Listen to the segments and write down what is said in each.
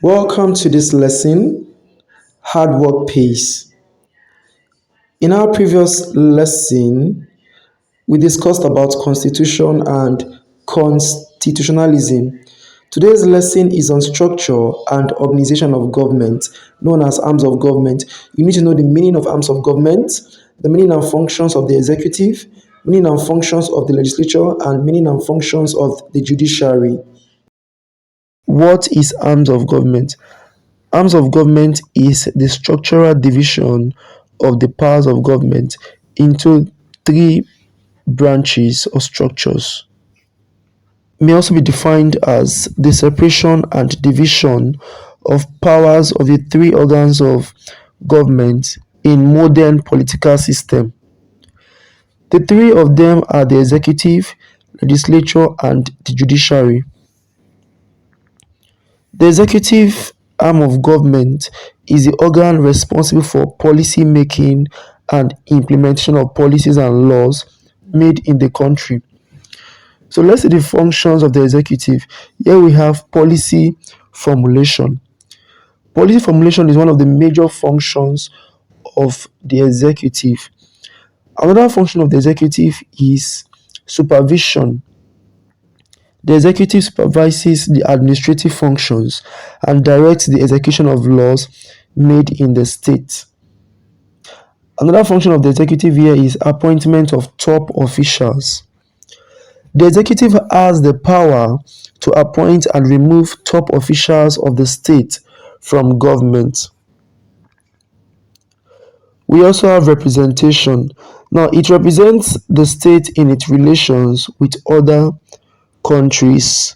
Welcome to this lesson, Hard Work Pays. In our previous lesson, we discussed about constitution and constitutionalism. Today's lesson is on structure and organization of government, known as arms of government. You need to know the meaning of arms of government, the meaning and functions of the executive, meaning and functions of the legislature, and meaning and functions of the judiciary. What is arms of government? Arms of government is the structural division of the powers of government into three branches or structures. May also be defined as the separation and division of powers of the three organs of government in modern political system. The three of them are the executive, legislature, and the judiciary. The executive arm of government is the organ responsible for policy making and implementation of policies and laws made in the country. So let's see the functions of the executive. Here we have policy formulation. Policy formulation is one of the major functions of the executive. Another function of the executive is supervision. The executive supervises the administrative functions and directs the execution of laws made in the state. Another function of the executive here is appointment of top officials. The executive has the power to appoint and remove top officials of the state from government. We also have representation. Now, it represents the state in its relations with other countries.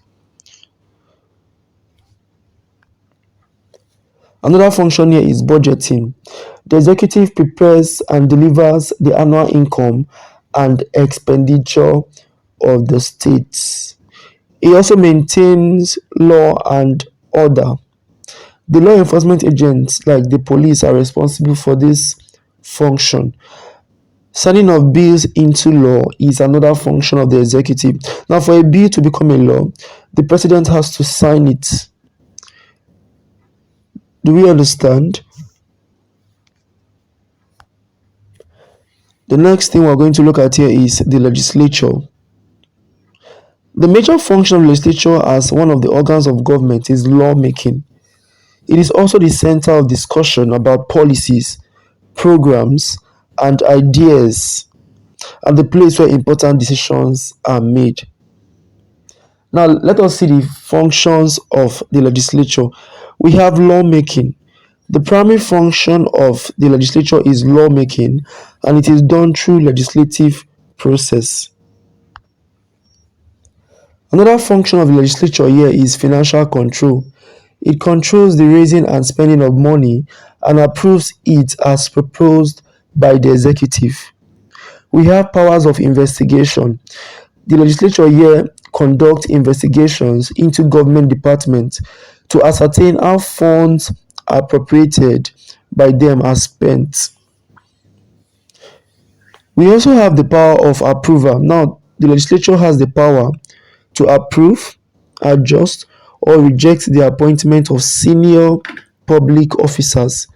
Another function here is budgeting. The executive prepares and delivers the annual income and expenditure of the states. It also maintains law and order. The law enforcement agents, like the police, are responsible for this function. Signing of bills into law is another function of the executive. Now, for a bill to become a law, the president has to sign it. Do we understand? The next thing we're going to look at here is the legislature. The major function of the legislature as one of the organs of government is lawmaking. It is also the center of discussion about policies, programs, and ideas, and the place where important decisions are made. Now, let us see the functions of the legislature. We have lawmaking. The primary function of the legislature is lawmaking, and it is done through legislative process. Another function of the legislature here is financial control. It controls the raising and spending of money and approves it as proposed by the executive. We have powers of investigation. The legislature here conducts investigations into government departments to ascertain how funds appropriated by them are spent. We also have the power of approval. Now, the legislature has the power to approve, adjust, or reject the appointment of senior public officers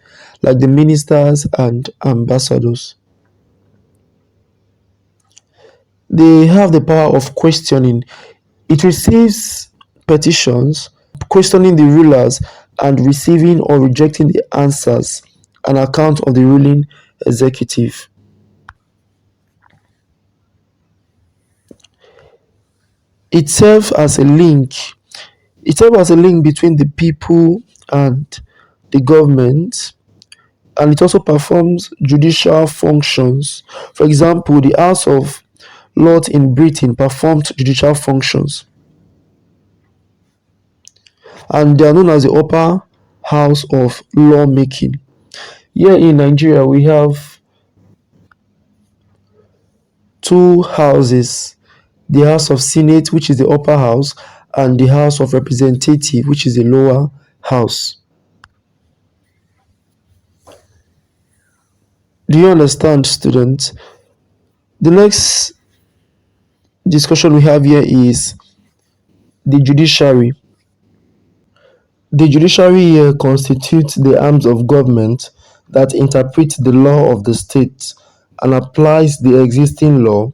like the ministers and ambassadors. They have the power of questioning. It receives petitions, questioning the rulers and receiving or rejecting the answers, an account of the ruling executive. It serves as a link. It serves as a link between the people and the government, and it also performs judicial functions. For example, the House of Lords in Britain performed judicial functions, and they are known as the upper house of lawmaking. Here in Nigeria, we have two houses, the House of Senate, which is the upper house, and the House of Representative, which is the lower house. Do you understand, students? The next discussion we have here is the judiciary. The judiciary here constitutes the arms of government that interpret the law of the state and applies the existing law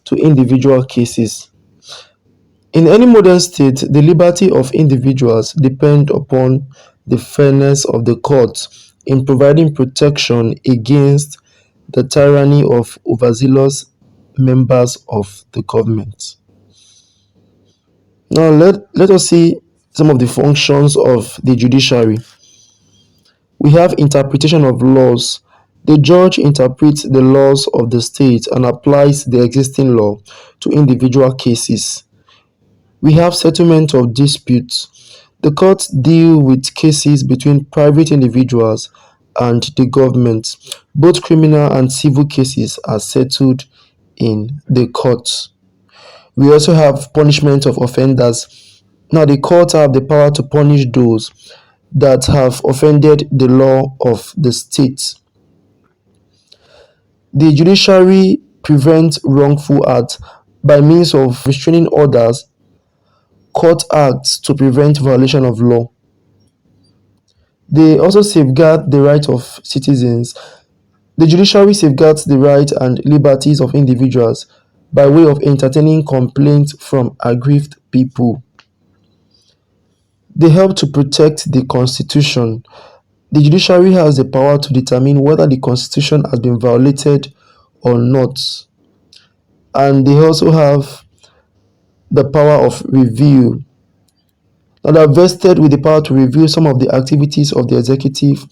to individual cases. In any modern state, the liberty of individuals depend upon the fairness of the courts in providing protection against the tyranny of overzealous members of the government. Now, let us see some of the functions of the judiciary. We have interpretation of laws. The judge interprets the laws of the state and applies the existing law to individual cases. We have settlement of disputes. The courts deal with cases between private individuals and the government. Both criminal and civil cases are settled in the courts. We also have punishment of offenders. Now, the courts have the power to punish those that have offended the law of the state. The judiciary prevents wrongful acts by means of restraining orders, court acts to prevent violation of law. They also safeguard the rights of citizens. The judiciary safeguards the rights and liberties of individuals by way of entertaining complaints from aggrieved people. They help to protect the constitution. The judiciary has the power to determine whether the constitution has been violated or not. And they also have the power of review. Now they are vested with the power to review some of the activities of the executive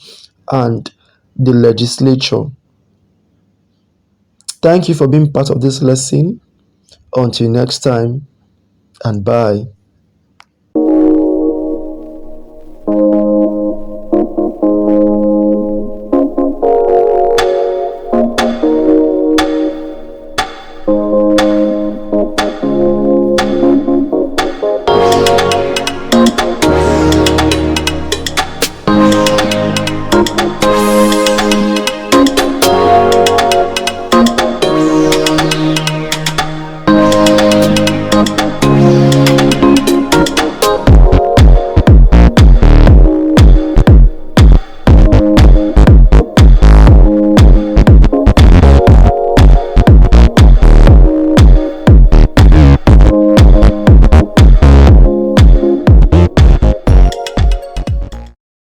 and the legislature. Thank you for being part of this lesson. Until next time, and bye.